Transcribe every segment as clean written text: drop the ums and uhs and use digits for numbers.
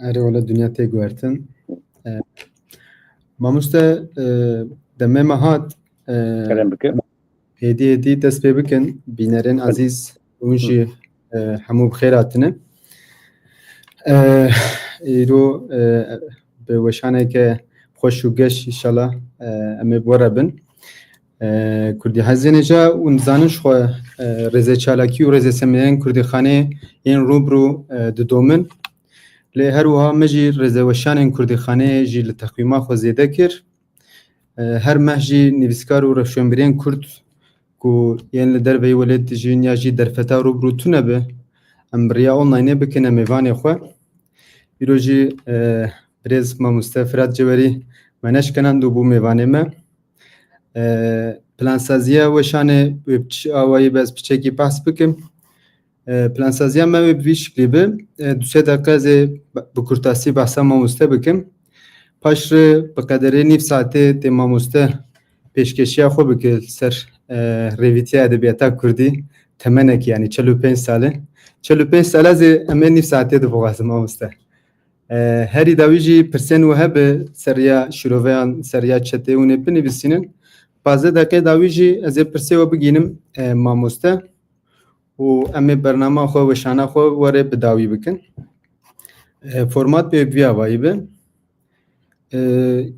اره ولا دنیا تی گوارتن ماموسته دمه مهات كلام بك هدی دست پی بکن بینرین عزیز اونجی همو بخیراتنه ایرو به وشانه که خوش و گش انشالله امی بوره بن کردی هزینه جا اون زانش خو رزه چالاکی و رزه سمیان کردی خانه این روبرو دومن لی هر وها مجی رزه وشان کردی خانه جی لتقویما خو زیده کر هر مهجی نویسکار و رفشنبرین کرد کو یعنی لدر وی ولد جین یا جی درفتا روبرو تونه به امریا آنلاینه بکنه میوانی خو بیروجی برز ما مستفرد جوری منش کنند و بو میوانه ما پلانسازیه وشانه آوایی باز بچکی بحث بکم پلانسازیه ما بیش کلیبه دو سه دقیقه از بکرتاسی بحثا ما مسته بکم پاش بقدره نیف ساعته تی ما مسته پیشکشی خو بکل سر ریویتی ادبیاتا کردی تمنک یعنی 45 ساله 45 ساله از امن نیف ساعته دو بغاز ما مسته هری داویجی پرسن و هب سریا شروعان سریا چتهونه بنویسینن bazı dakika davici az perse ve beginim mamoste و امی برنامه خو و شانه خو وره بداوی بکن فرمات به ویا وایبه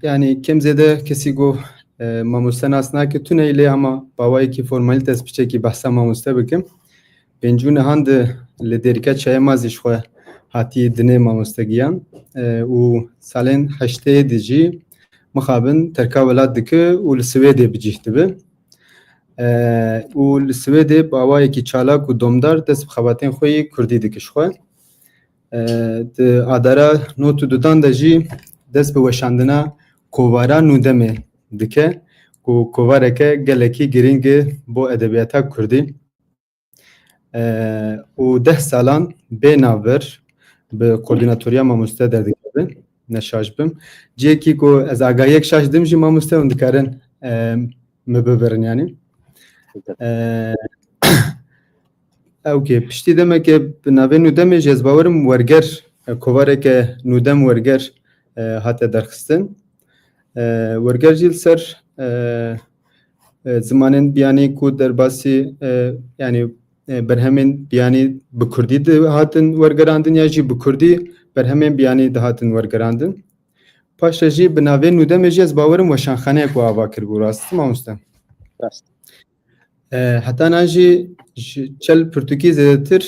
yani kim zede kesi go mamusta nasna ki tune ile ama bavay ki formalite spiçe ki bahsa mamusta bekim bencune hand le derika çaya maziş xo hati dine mamusta giyan u salen 8 dici مخابن تركا ولاد دكه والسويدي بجيهتبه والسويدي باواي كي چالاك ودومدار دس بخواتين خوي كردي دكش خو د اداره نوت دودان دجي دس بوشاندنا کووارا نودمه دكه کووارکه گلکی گرینگ بو ادبیاتا کردی و 10 سالان بیناور به کوردیناتوریا ماموسته دردکه نشاش بم جیکی کو از آگاهی شاش دم جی ماموسته اون دکارن مببرن یعنی اوکی پشتی دمه که بنابه نودم جذباورم ورگر کواره که نودم ورگر حتی درخستن ورگر جیل سر زمانن بیانی کو در باسی یعنی برهمن بیانی بکردی هاتن ورگراندن یا جی بکردی برهمن بیانی دهاتن ورگراندن پاشا جی بناوی نودم جز باورم و شانخانه کو آوا کر بو راست ماموسته راست حتی ناجی چل پرتوکی زدتر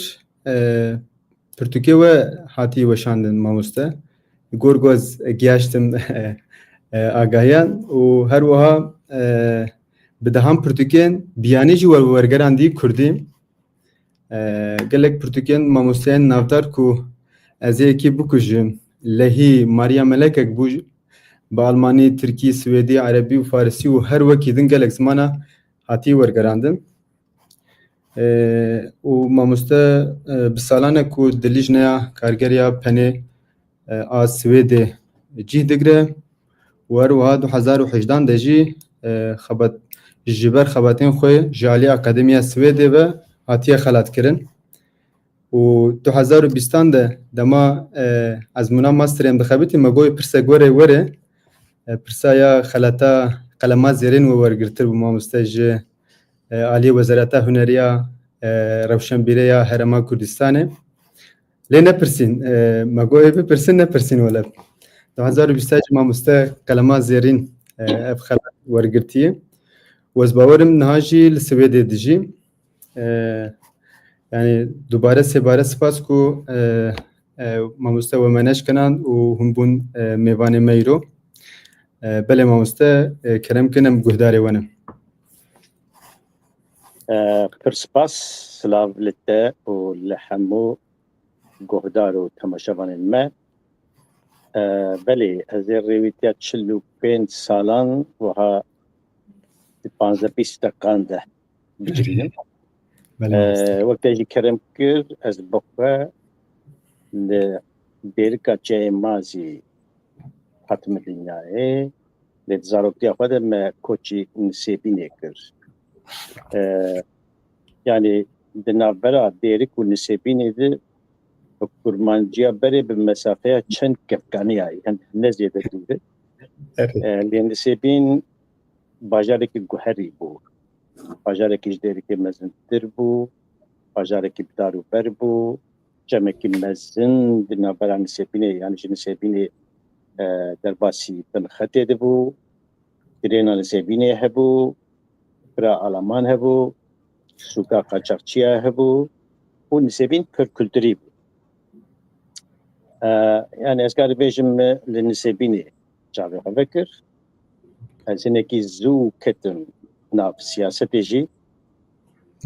پرتوکی و هاتی و شاندن ماموسته گورگوز گیاشتم آگاهیان و هر وها بدهم پرتوکین بیانی جی ورگراندی کردی گلک پرتوکین ماموسته نافدار کو از یکی بکوجم لهی ماریا ملکک بوج با آلمانی، ترکی، سوئدی، عربی و فارسی و هر وکی دن گلک زمانه هاتی ورگراندن و ماموسته بسالانه کو دلیجنیا کارگریا پنه از سوئدی جی دگره و هر وها 2018 دجی خبت جبر خباتین خوی جالی اکادمیا سوئدی و هاتیه خلات کرن و 2020 ده دما از منا ماستریم دخبیتی مگوی پرسه گوره وره پرسه یا خلاتا قلمات زیرین و ورگرتر و ماموسته عالی وزارت هنریا روشنبیریا هرما کردستانه لی نپرسین مگوی بپرسین نپرسین ولد 2020 ماموسته قلمات زیرین اف خلات ورگرتیه و از باورم نهاجی لسویده دیجی yani دوباره سه سپاس کو ماموسته و منش کنند و هم بون میوان میرو بله ماموسته کرم کنم گهداری ونم پرسپاس سلاو لته و لحمو گهدار و تماشاوان ما بله از رویتیات 45 سالان و ها 15-20 دقیقان ده بجریم وقتی کرم کرد از بقیه لدیرکا چه مازی حتم دنیای لدزاروکتی خود ما کوچی نسبینه کرد yani denavbera derik و نسبینه ده كورمانجيا بري بمسافة چند كفكانية يعني نزيدة دوره لأن سيبين باجارك الجوهري بو باجارك جديرك مزنتر بو باجارك بدارو بربو جمعك مزن بنابران سيبيني يعني جن سيبيني درباسي بنخطي دبو ترينا سيبيني هبو برا ألمان هبو سوكا قاچاقچيا هبو ونسيبين كلتوري بو يعني اسكار بيجم لنسيبيني جابي فكر هزينكي زو كتن ناف سياسة جي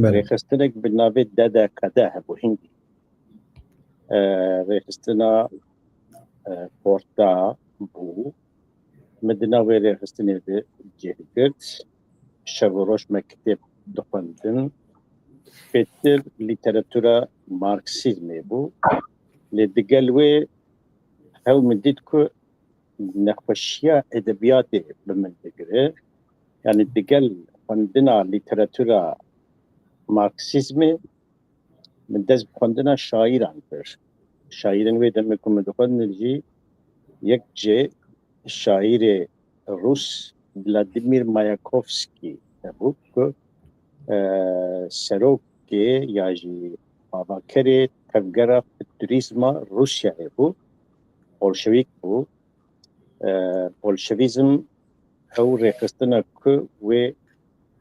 ريخستنك بالنافي دادا كدا هبو هندي ريخستنا بورتا بو مدنا ويري ريخستني دي جيركت شابوروش مكتب دخندن بيتر ليتراتورا ماركسيزمي بو لدقلوي هاو مديدكو نخوشيا ادبياتي بمنطقه يعني دقل عندنا ليتراتورا ماركسيزمي من دز عندنا شاعر عنبر شاعرين ويدم يكون مدخل نجي يكجي الشاعر الروس فلاديمير ماياكوفسكي تبوك سروكي ياجي بابا كري تفجرة في التوريزما روسيا بو بولشويك بو بولشويزم او ريخستنا كو و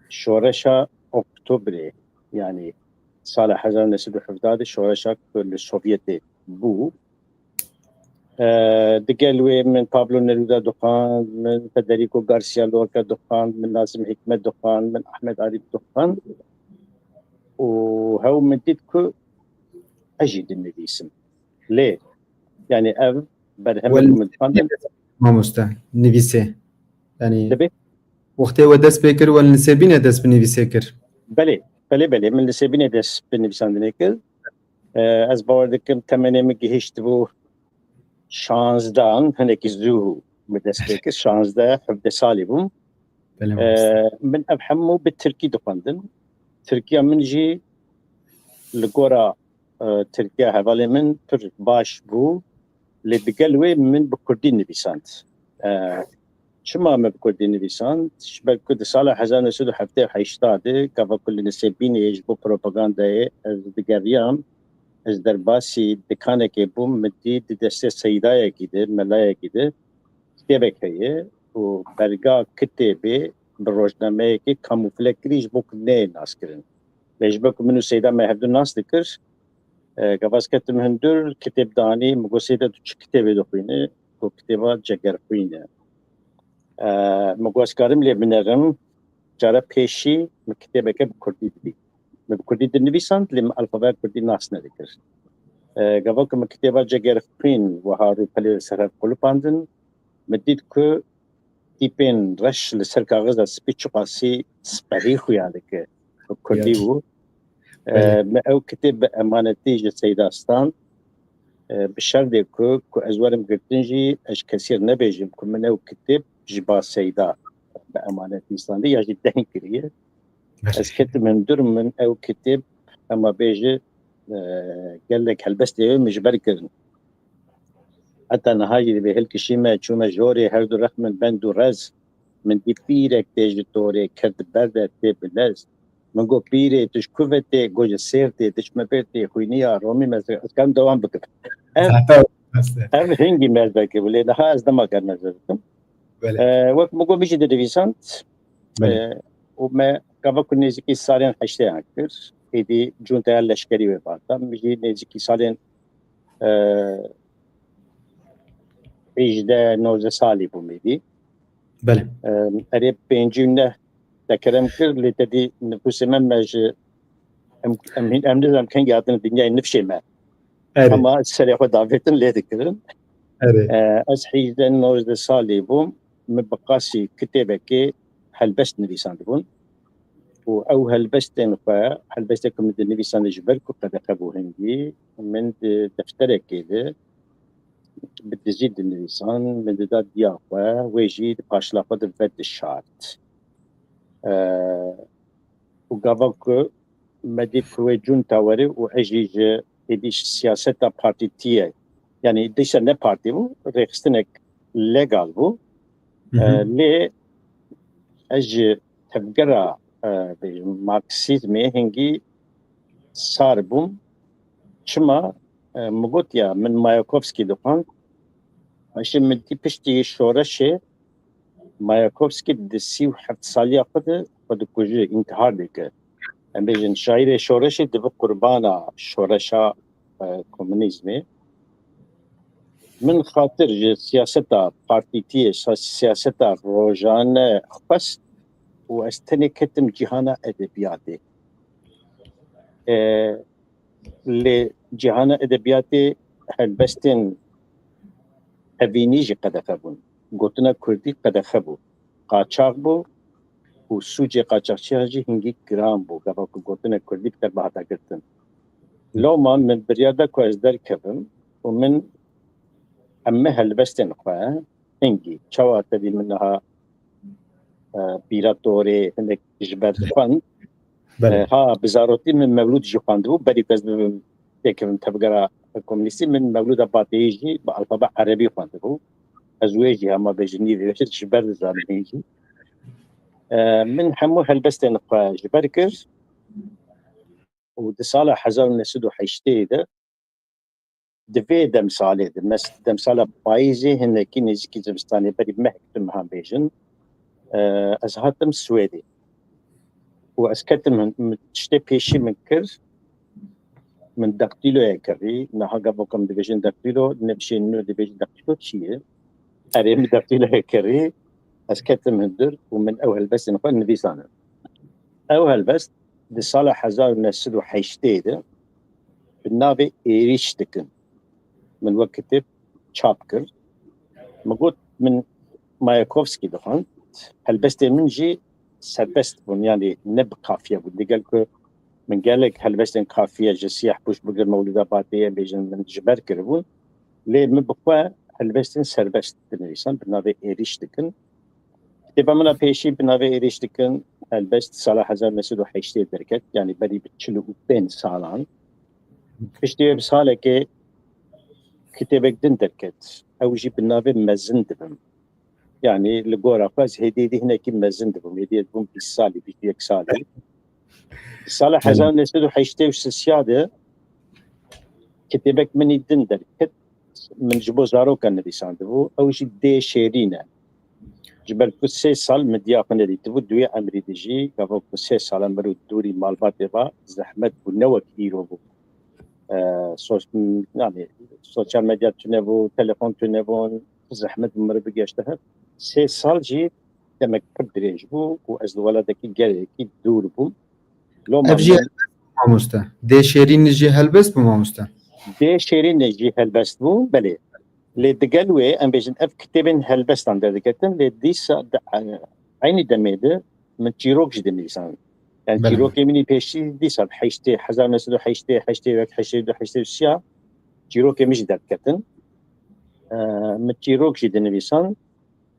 شورشا اكتوبري يعني صالح 1917 شورشا السوفيتي بو دقلوي من بابلو نيرودا دخان من فدريكو غارسيا لوركا دخان من ناظم حكمت دخان من احمد عريف دخان وهو من تدكو اجد النبيسم ليه يعني اف برهمكم من فاندن ما مستحيل نفيسه يعني دبي وقتی و دست بکر و نسبینه دست بنویسه کر بله من نسبینه دست بنویساندنه کر از باوردکم تمنیم گهشت بو 16 هنکی زو بدست بکر 16 حبد سالی بوم من افهمو بالتركي دقندن تركيا من جي لقورا تركيا هفالي من پر باش بو لدقلوي من بكردي نبيسانت شما ما بكردي نبيسانت شبه كد صالح 1917 حيشتاده كافا كل نسيبين يجبو بروباغاندا از دقريام از درباسي دكانه كيبوم مدي دسته سيدايا كده ملايا كده كتابك هي وبرقا كتابي بالروجنامه كي كاموفلاكريج بوك نه ناس كرن ليجبك منو سيدا ما هبدو ناس دكر قفاز كتم هندر كتاب داني مگو سيدا دو چه كتابي دو خوينه و كتابا جگر خوينه مگو اسكارم لي بنرم جارا پیشي مكتابك بكردي دي بكردي دي نبيسانت لما الفابات كردي ناس ندكر قفاك مكتابا جگر خوين وهارو پلي سرف قلو باندن مديد كو تيبين رش لسر كاغذ سبيتشو قاسي سبري خويانك كردي بو او كتاب امانتي جي سيداستان بشرط كو ازوارم قلتنجي اش كثير نبيجم كو من او كتاب جبا سيدا بامانتي استان يا جي دهن كريه از كتب من در من او كتاب اما بيجي قال لك هلبست مجبر كرن حتى نهاية بهلك شيما تشوما جوري هردو رقم بندو رز من دي بيرك تيجي توري كرد برده تي بلز من قو بيري تش كوفتي قوج سيرتي تش مبيرتي خوينيا رومي مزرق كان دوام بكر ام هنجي مزرق ولي نها از دما كان مزرقم وقت مقو بيجي ديفيسانت وما قبل نزيكي سالين حشتي عنكر ايدي جونتا لشكري وباتا بيجي نزيكي سالين إجدا نوزة سالي بوميدي بله أريد بينجونه تكرم كر لتدي نفوس ممج أم نظام كان قاعدين الدنيا نفشي ما أما السريع ودافعتن ليه ذكرن أسحيجدا نوزة سالي بوم مبقاسي كتابك هلبست نبيسان بون أو هلبستن هلبستكم من النبيسان جبركو قد أخبو هندي من دفترك كده بتزيد النيسان من داد ديافا ويجي باشلا قد فد الشارت وقابلك مدي كوي جون تاوري وعجيج ایدیش سیاست پارتیتیه یعنی دیش نه پارتی بو رخستنک لگال بو لی اج تبگرا مارکسیزمی هنگی سار بوم چما مگوت یا من مایاکوفسکی دخان ماشي من دي پشتی شورشه مایاکوفسکی دسی و 7 سالی خود کجی انتحار دیگه ام بیجن شاعر شورشه دو قربانا شورشا کمونیزمی من خاطر سیاستا پارتیتی سیاستا روزانه خواست و استنی کتم جهانا ادبیاتی لجهانا ادبیاتی هلبستن هفینیجی قدخه بون گوتنا کردی قدخه بو قاچاق بو و سوچ قاچاقچی هجی هنگی گرام بو گفا که گوتنا کردی بتر بحثا کرتن لو من بریادا کو از در کبم و من همه هلبستن خواه هنگی چوا تبی منها بیرات دوره هنگ جبر خوان ها بزاروتی من مولود جخواند بو بری کز ببیم تکم تبگرا کمونیستی من مولود باطیجی با الفابا عربی خواند بو ازویجی هما بجنی ویشت جبر زانیجی من همو هلبستن خواه جبر کر و ده سال 1908 ده دوی دم ساله ده دم ساله پاییزی هنکی نزیکی زمستانی بری محکتم هم بیجن از هاتم سویدی و از کتم تشتی پیشی من کر من دقتیلو کردی نها قبلكم ديفيجن دقتیلو نمشي نو ديفيجن دقتیلو چیه اريم دقتیلو کردی از کتم هندر ومن اوهل بس نقول نفيسانا اوهل بس دي صالح 1908 ده بالنافي ايريش دكن من وقت تشابكر مقول من ماياكوفسكي دخان هلبست منجي سربست بون يعني نب قافيه بدي قالك من قالك هلبستن قافيه جسيح بوش بقر مولودة باطية بيجن من جبر كربون ليه مبقوا هلبستن سربست بنويسان بنافي ايريش دكن كتابا منا بيشي بنافي ايريش دكن هلبست صالح 1908 دركت يعني بدي بتشلو بين سالان بشتي بسالة كي كتابك دن دركت او جي بنافي مزن دبم يعني لقورا فاز هيدي هنا كي مزن دبم هيدي دبم بالسالي بيك سالي صالح 1908 سيادة كتابك مني دن دركت من جبو زارو كان نبيسان دبو او جي دي شيرينه جبل كسي سال مدياقنا دي تبو دوي عمري ديجي كافو كسي سال مرو دوري مالبات با زحمت بنوك ايرو بو يعني سوشيال ميديا تنبو تليفون تنبو زحمت مرو بقياشتها سي سال جي دمك كبدريج بو وأزد ولدك جاري كي دور بو لو افجي ماموستا دي شيرين نجي هلبس بماموستا دي شيرين نجي هلبس بو بلي لي دقلوي ام بيجن اف كتبن هلبستان دكتن لي ديسا عيني دميده من تيروك جدن لسان يعني تيروك يمني بيشي ديسا حيشتي حزار نسدو حيشتي وك حيشتي الشيا تيروك مش دكتن من تيروك جدن لسان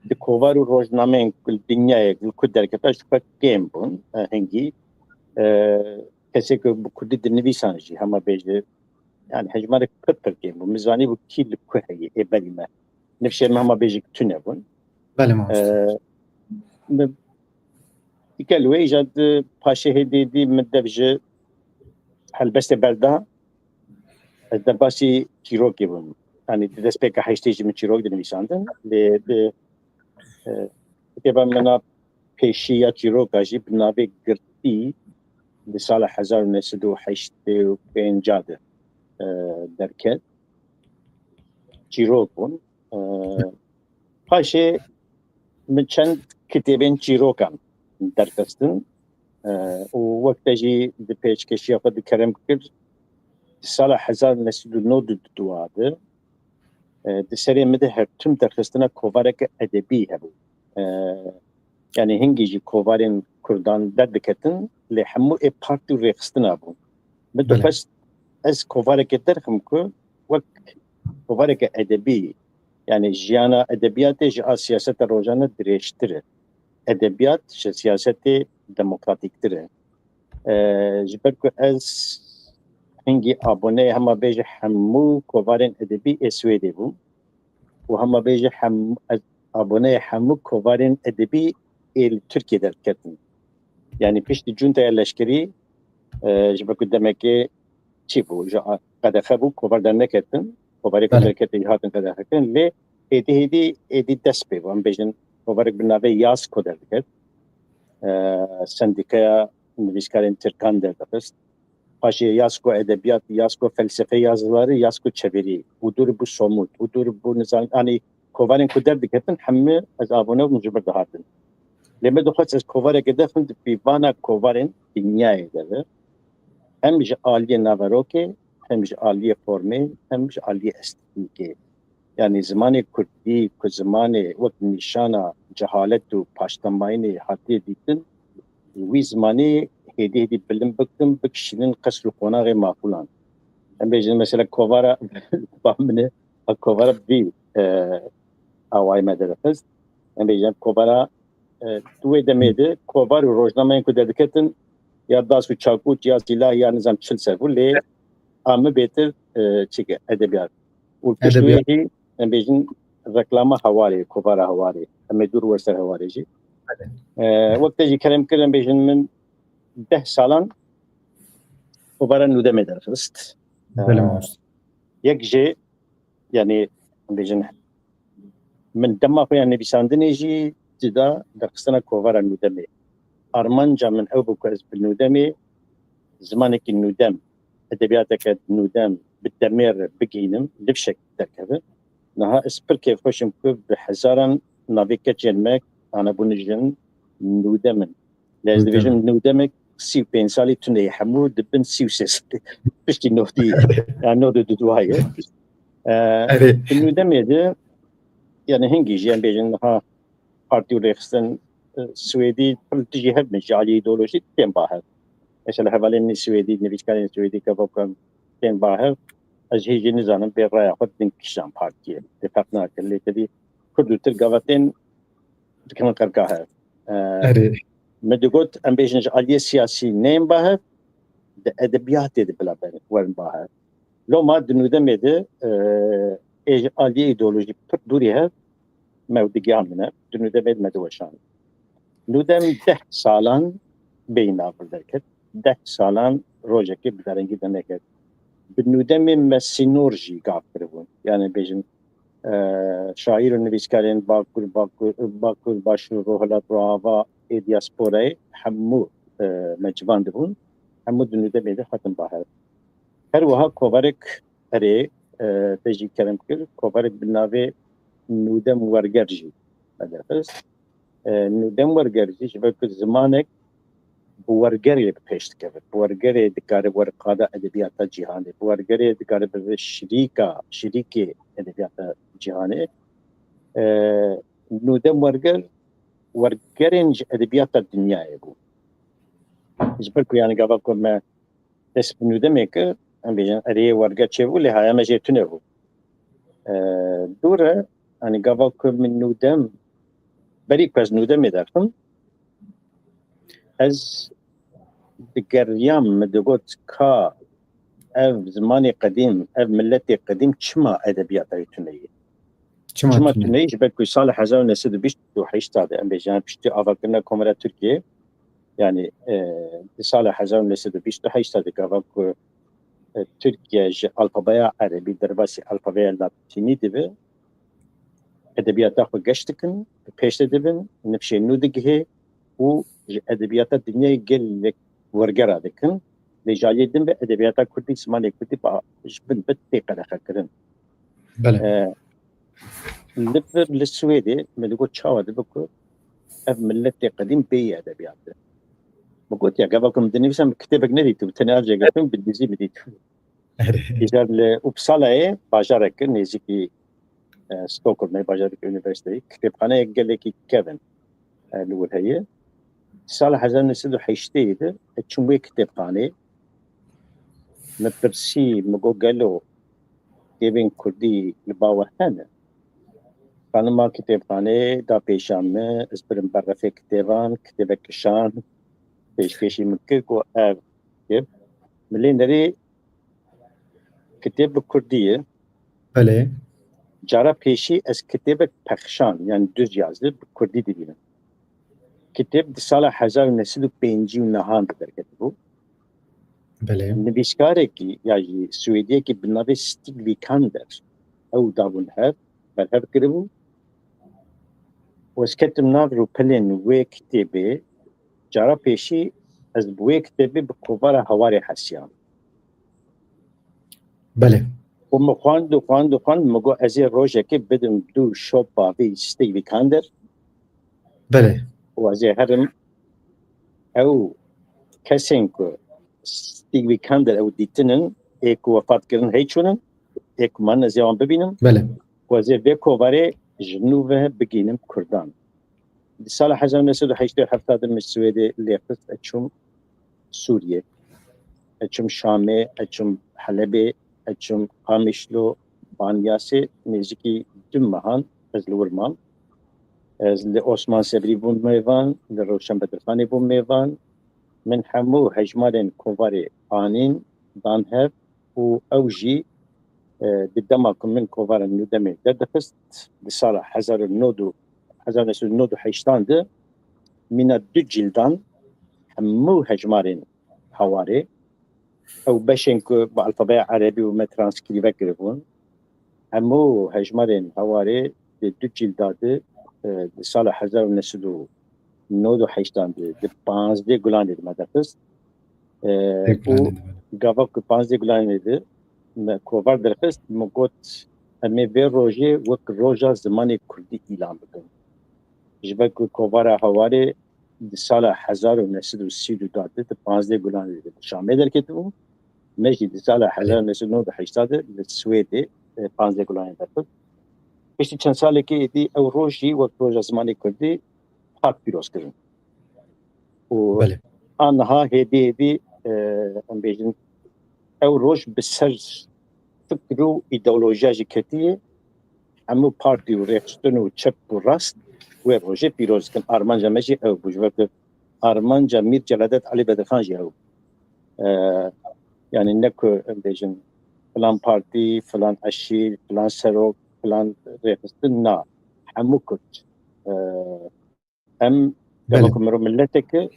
دي كوفارو روزنامين كل دنيا كل دركتاش فك جيم بون هنجي كسي بكل النبيسان جي هما بيجي يعني حجمارك كتر جيم ومزاني بكيل كوهي إبالي ما نفسي مهما بيجيك تنبون بله ماموستا قالوا ايجاد باشي هدي مدبج هلبست بردا دباسي تيروكي بون يعني دسبيكا حيشتيجي من تيروك دي نيساندن ل كتابا منا بيشيا تيروك اجي بنابي قرتي لصالح 1908 بين جاده دركت تيروك بون باشي من چند كتابين تيروكان دركستن ووقت جي دي بيش كشيا قد كرم كر صالح 1909 دواده دي سري مده هرتم دركستنا كوفارك ادبي هبو يعني هنجي جي كوفارين كردان دردكتن لحمو اي بارتو ريخستنا بو بدو بس از كوفارك درخم كو وقت كوفارك ادبي يعني جيانا ادبيات جي سياسة روزانة دريشتره ادبيات سياسة ديمقراطيك تره جبركو از هنگی آبونه هما بیجه همو کووارن ادبی سویدی بو و هما بیجه هم از آبونه همو کووارن ادبی ترکیه در کتن یعنی پشت جونتا لشکری جبه کدامکی چی بو جا قدخه بو کووار در نکتن کوواری که در کتن هاتن قدخه کن لی ایدی دست بی بو هم بیجن کووارک بنابه یاس کو در کت سندیکaya nivîskarên Tirkan derdixist paşê yasko edebiyat yasko felsefe yazıları yasko çevirî û dur bu somut û dur bu nizam anî kovarên ku derdiketin hemû ez abone bûm ji ber dihatin lê me dixwest ez kovareke dixwim di pîvana kovarên dinyayê de ve hem ji aliyê naverokê hem ji aliyê formê hem ji aliyê estêtîkê yani zimanê Kurdî ku zimanê wek nîşana cehalet û paştemayînê hatiye dîtin wî zimanê hêdî bilim bikim bikişînin qesr û qonağê maqulan em bêjin mesela kovara bamine kovara vî awayê me derxist em bêjin kovara tu wê demê de kovar û rojnameyên ku derdiketin ya das û çakût ya silah ya nizam çil ser bû lê amê bêtir çike edebiyat û pişt wê jî em bêjin reklama hewarê kovara hewarê em ê dûr werser hewarê jî wek te jî kerem kir em bêjin min 10 salan kovara nûdemê derxist yek jê yani em bêjin min dema xwe ya nivîsandinê jî cida derxistina kovara nûdemê armanca min ew bû ku ez bi nûdemê zimanekî nûdem edebiyateke nûdem bi demêr bigînim livşek derkeve niha ez pir kêfxweşim ku bi hezaran navê keçên me anebûne jin nûdemin lê ez dibêjim nûdemek 35 salî tuneyê hemû dibin 33 piştî notî ya nod û duwaye bi nûdemê de yani hingî jî em bêjin niha partî û rêxistin Swêdî pir jî hevne ji aliyê îdeolojî tên bahev mesela hevalên Swêdî nivîskarên Swêdî kevokan tên bahev ez jî jî nizanim bê raya xwe din kişan partiyê tê feq nakin lê tevî Kurd û Tirk gava tên dikinin qerga hev me digot em bêjin ji aliyê siyasî neyên bahev di edebiyatê de bila werin bahev loma di nûdemê de ê ji aliyê îdeolojî pir dûrî hev me digihamine di nûdemê me diweşan nûdem 10 salan bêyî navbir derket 10 salan rojekê bi derengî de neket bi nûdemê me sînor jî gav kiribûn yani bêjin şaîr û nivîskarên Bakur Başûr Rohilat Rohava ê diasporayê hemû me civan dibûn hemû di nûdemê de hatin bahev her wiha kovarek erê te jî kerem kir kovarek bi navê nûdem werger jî derxist nûdem werger jî ji ber ku zimanek bi wergerê bi pêş dikeve bi wergerê dikare werqada edebiyata cîhanê bi wergerê dikare bibe şîrîkê edebiyata cîhanê nûdem werger wergerên ji edebiyata dinyayê bû ji ber ku yani gava ku me dest bi nûdemê kir em bêjin erê werger çêbû lê haya me jê tune bû dûr e yani gava ku min nûdem berî ku ez nûdemê derxim ez digeriyam me digot ka ev zimanê qedîm ev milletê qedîm çima edebiyata tuneyê çima tuneyê ji ber ku sala 1928 de em bêjin piştî avakirina Komara Tirkiye yani di sala 1928 de gava ku Tirkiye ji alfabeya erebî derbasî alfabeya latînî dibe edebiyata xwe geş dikin bi pêş de dibin nifşê nû digihê û ji edebiyata dinyayê gelek wergera dikin lê jaliyê din ve edebiyata Kurdî zimanê Kurdî ji bin bi tê qedexe kirin li Swêdê me digot çawa dibe ku ev milletê qedîm bêyî edebiyat e me got ya gava ku min dinivîsam kitêbek nedîtibû tenê av jêgertim bi dizî mi dîtibû îjar li Uppsalayê bajarekê nêzîkî Stockholmê bajarekî üniversiteyê kitêbxaneyek gelekî kevin li wir heye sala 1980 de çûm wê kitêbxanê me pirsî me got gelo kitêbên Kurdî li bawe hene xanima kitêbxanê da pêşan me ez birim berrefê kitêban kitêbek kişan pêşkêşî min kir ku ev kitêb milên derê كتاب كردية بله جارا بيشي از كتاب پخشان يعني دوز يازده بكردي دبينم كتاب دي سالة 1905 نهان در كتبو بله نویسکارێکی یاژی سوێدیەکی بناوی ستیگ ویکاندر ئەو دابوون هەر بەرهەر کردبوو وەسکەتم ناو ڕووپەلێن وێ کتێبێ جارا پێشی ئەس بە وێ کتێبێ بە کۆڤارە هەوارێ حەسیان بله ومە خواند مەگۆ ئەزێ ڕۆژێکی بدم دوو شۆپ باوی ستیگ ویکاندر بله وەزێ هەرم ئەو کەسێن کو ستیگ ویکاندر ئەو دیتنن ئێک وەفاتکردن هەیچوونن ئێکمان نەزیێوان ببینم بله وەزێ بێ کۆڤارێ ژنوڤە بگینم کوردان دی ساڵە 1970 من سوێدێ لێخست ئەچوم سووریێ ئەچوم شامێ ئەچوم حەلەبێ ئەچوم قامیشلۆ بانیاسێ نێزیکی دوو مەهان ئەز لە ورمان ئەز لە ئۆسمان سەبری بووم mêvan لە ڕۆشن بەدرخانێ بووم mêvan من هەموو هەژمارێن کۆڤارێ ئانین دان هەر و ئەو ژی دما کو من کۆڤارە نودەمێ دەردەخست di sala 1980 de mîna du cildan hemû hejmarên hewarê ew beşên ku bi alfabeya erebî û me transkrive kiribûn hemû hejmarên hewarê di du cilda de di sala 1980 de di 15 gulanê de me derxist û gava ku 15 gulanê de me kovar derxist me got em ê vê rojê wek roja zimanê Kurdî îlan bikin ji ber ku kovara hewarê di sala 1934 de 15 gulanê de Şamê derketibû me jî di sala 1980 de li Swêdê 15 gulanê derxist piştî çend salekê êdî ew roj jî wek roja zimanê Kurdî hat pîrozkirin û aniha hêdî em bêjin ew roj bi ser fikr û îdeolojiya jî ketiye hemû partî û rêxistin û çep û rast wê rojê pîroz dikin armanca me jî ew bû ji ber ku armanca Mîr Celadet Alî Bedirxan jî ew yani ne ku em bêjin filan partî filan eşîr filan serok filan rêxistin na hemû Kurd em gava ku mirov milleteke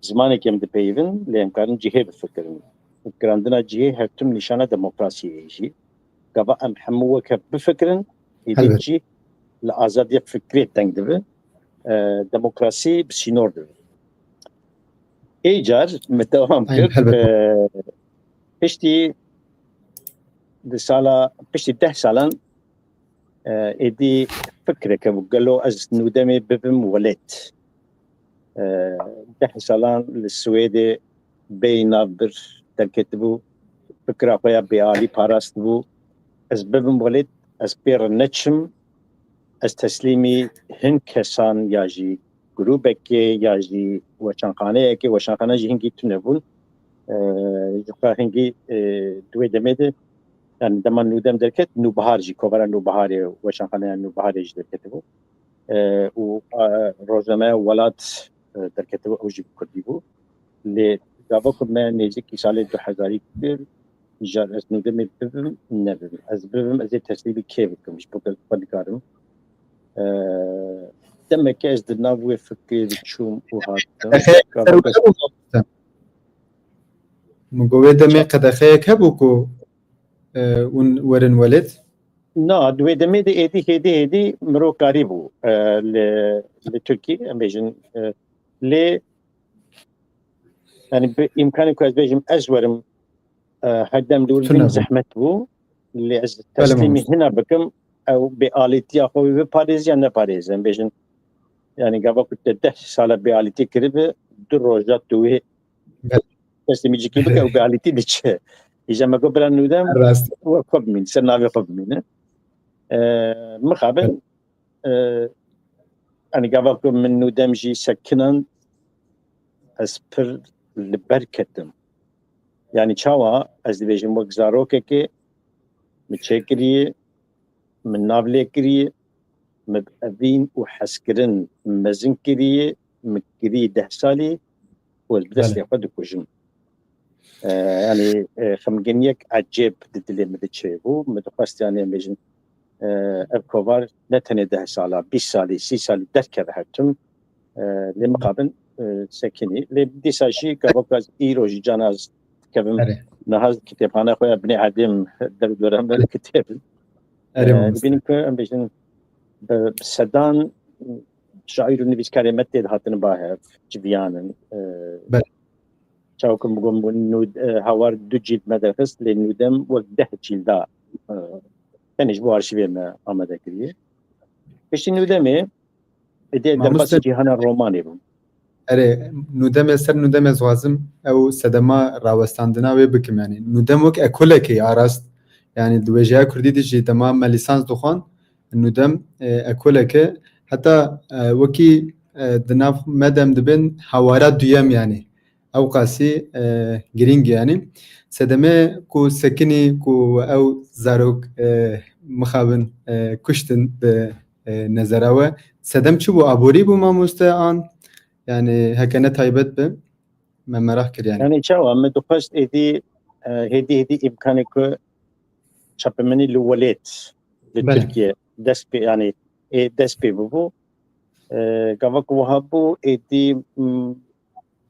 zimanekî em dipeyivin lê em karin cihê bifikirin girandina cihê hevtim nîşana demokrasiyê jî gava em hemû weke bifikirin êdî cî li azadiya fikrê teng dibe demokrasî bi sînor dibe êcar me dewam kir piştî di sala piştî 10 salan êdî fikreke bû gelo ez nûdemê bibim welêt 10 salan li Swêdê bêyî nav bir derketibû fikra xwe ya bêalî parastibû ez bibim welêt ez pê re neçim ez teslîmî hin kesan ya jî grûpekê ya jî weşanxaneyekê weşanxane jî hingî tune bûn ji xwe hingî di wê demê de yani dema nûdem derket nûbihar jî kovara nûbiharê weşanxaneya nûbiharê jî derketibû û rojnameya welat derketibû ew jî bi Kurdî bû lê gava ku me nêzîkî salê 2000 kir jar ez nûdemê bibim nebibim ez bibim ez ê teslîmî kê bikim ji bo xwe dikarim demeke ez di nav wê fikrê de çûm û hatim min got wê demê qedexeyek hebû ku hûn werin welêt na di wê demê de êdî hêdî mirov karî bû li Tirkî em bêjin lê yani bi imkanê ku ez bêjim ez werim herdem li wir zehmet bû lê ez teslîmî hina bikim ew bêalîtiya xwe wê biparêzî ya neparêze em bêjin yani gava ku te 10 sala bêalîtî kiribe du roja tu wê teslîmî cikî bike ew bêalîtî diçe îja me got bila nûdem we xwe bimîn ser navê xwe bimîne mixabil yani gava ku min nûdem jî sekinan ez pir li ber ketim yani çawa ez dibêjim wek zarokekê min çêkiriye min nav lê kiriye min evîn û hezkirin mezin kiriye min kiriye 10 salî û ez bi destê xwe dikujim يعني خمجنيك عجيب دليل مدتشيبو مدخست يعني مجن الكوفار نتني 10 ساله 20 ساله 6 ساله دركه بحتم لمقابل سكني لبدي ساشي كبقاز ايروجي جاناز كبم نهاز كتابخانه خويا بني عدم دورهم الكتاب بينك امبيشن بسدان شاعر نبيش كلمات هاتن باهر جبيان شاوكم بقوم انه هوار دوجيت مدرسه لانه دم وده جلدا تنش بو ارشيفنا اماده كريه ايش انه دمي بدي درباسي جهانا الروماني بم نودم سر نودم زوازم او سدما راوستاندنا و بكم يعني نودم وك اكلكي اراست يعني دوجه كردي دي تمام ليسانس دخان نودم اكلكي حتى وكي دناف مدام دبن حوارات ديام يعني او قاسي جرينج يعني سدمه كو سكني كو او زاروك مخابن كشتن بنظراوه سدم چو بو ابوري بو ما مستعان يعني هكذا تايبت به ما مراح كر يعني شو عم دقشت هدي هدي إمكانك شابمني الولات لتركيا دسبي يعني دسبي ببو قفك وهابو هدي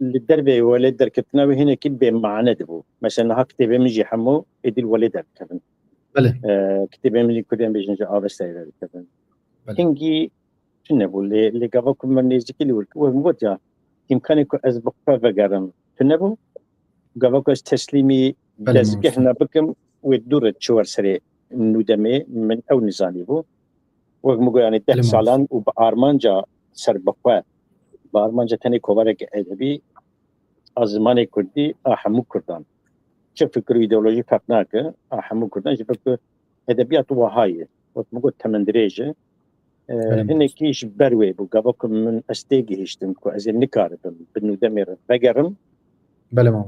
للدربة ولاد دركتنا وهنا كده بمعنى دبو مثلا هكتبه مجي حمو هدي الولاد كذا كتبه مجي كده بيجنج آبستاير كذا هنجي شنو بقول اللي قفك من نزكي اللي وقت يا إمكانك أسبق فجرم تنبو قبلك تسليمي دزجهنا بكم ودورة شوار سري ندمي من أو نزاني بو وقمو يعني 10 سالان وبأرمانجا سربقوا بأرمانجا تاني كوبارك أدبي أزماني كردي أحمو كردان شوف فكر إيديولوجي فرقناك أحمو كردان شوف أدبيات وهاي وقمو 8 درجة هنا كيش بروي بو قبلكم من أستيجي هشتم كو أزل نكارب بالندمير فجرم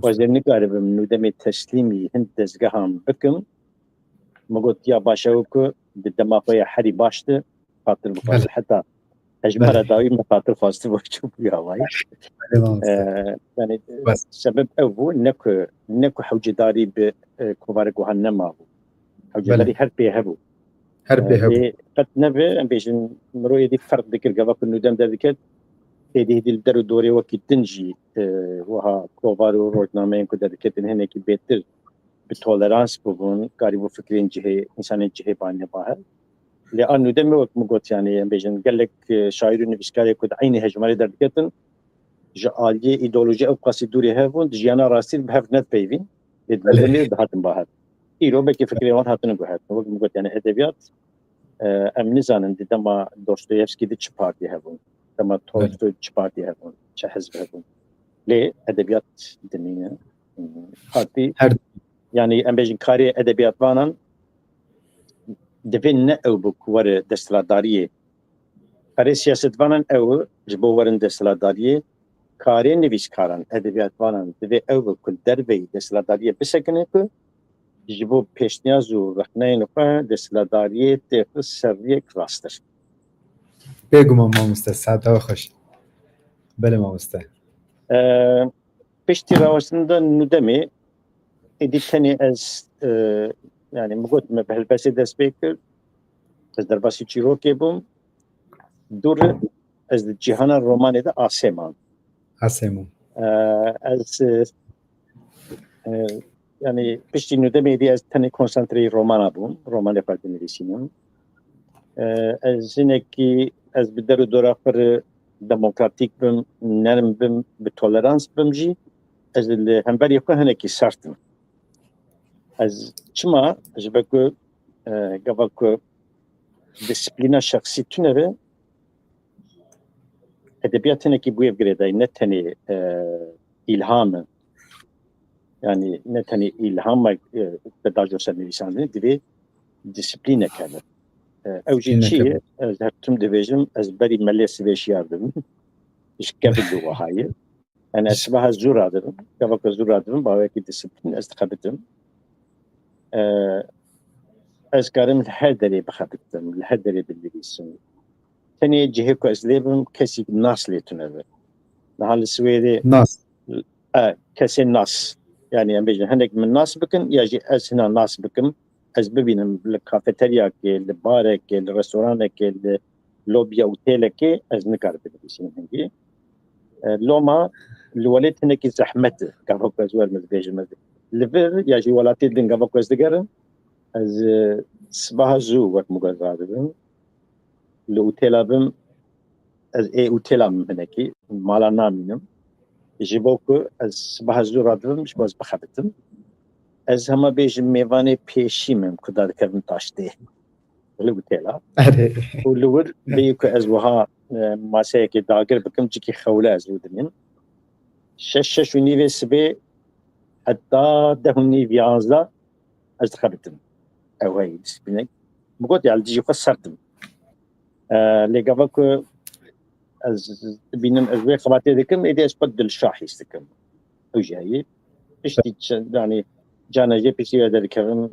وزن نقارب من دمي تسليمي هند دزقهم بكم ما قلت يا باشاوكو بالدماغية حري باشته خاطر بفاصل حتى أجمرة داوي خاطر فاصل بوشوف يا واي يعني سبب أبو نكو حوجي داري بكبارك وهنما حوجي داري هربي هبو قد نبي بيجن مروي دي فرق ذكر قبل إنه دم ذكر هذه الدرو دوري وقت تنجي وها كوفارو روزنامين كده كتن هنا كي بيتر بالتولرانس بقول قاربو فكرين جهة إنسان جهة بانية باهر لأنه دم وقت مقول يعني بيجن قال لك شاعر نبيشكاري كده عيني هجمالي در كتن جالية إيديولوجيا أو قصي دوري هافون جيانا راسيل بهاف نت بيفين دمي دهاتن باهر إيرو بكي فكري وان هاتن بهاف وقت مقول يعني أدبيات أم نزانن دما دوستويفسكي دي تشبارتي هافون دما تولستوي تشبارتي هافون حزب هافون ليه أدبيات دينية خاطي يعني أم بيجن كاري أدبيات فانان دفن أو بكور دستلادارية كاري سياسة فانان أو جبورن دستلادارية كاري نويس كاران أدبيات فانان دفن أو بكل دربي دستلادارية بسكنكو جبو پیشنیاز و رخنه نفع دستلاداریه تقل سریع کلاستر بگو ما مستسعد و خوش بله ما مستسعد پشتی راوستنده ندمی ادیتنی از يعني مقود ما بهالباسي دست بيكر از در باسی چیرو که بوم دور از جهان رومانی ده آسمان از يعني بشتي ندمي دي از تاني كونسنتري رومانا بوم روماني فردي نريسينم از هنكي از بدرو دورا فر ديمقراطيك بم نرم بم بتولرانس بمجي از الهمبري يكون هنكي سارتم از چما جبكو قبلكو ديسبلينا شخصي تنبه ادبيات هنكي بويف قريدا نتاني إلهام يعني نتاني إلهام بداجو سنويسان دي ديسبلينا كانت أوجي شيء هرتم ديفيجن از بري مليس بيش ياردم إيش قبل هو هاي أنا أسمها زورا دم قبل زورا دم باوكي ديسبلين استخبتم از كارم الهدري بخبتم الهدري بالليسن ثاني جهكو أزليبم كسي ناس ليتنبه نهال السويدي ناس كسي ناس يعني ام بيجن هندك من ناس بكن يجي از هنا ناس بكم از ببینم الكافيتيريا كي البار كي الريستوران كي اللوبيا اوتيل كي از نكار بنفسي هنجي لوما الوليت هناك زحمته كافوك ازوال مزبيج لفر يجي ولاتي دين كافوك ازدقر از صباح زو وقت مقرر الاوتيل بم از اي اوتيل من هناك مالا نامينم جيبوك از صباح زو رادم مش باز بخبتم از هما بيجم ميفاني بيشيمم كدار كرم تاشتي الاوتيلا ولور بيكو از وها ماسيكي داقر بكم جيكي خوله از ودنين شش ونيفي سبي حتى دهني فيازا از دخبتم او هاي دسبينك بقول على ديجي خسرتم اللي قبلك از بينم ازوي خباتي دكم ايدي اسبدل الشاحي استكم وجاي اشتي يعني جانا جي بي سي هذا الكلام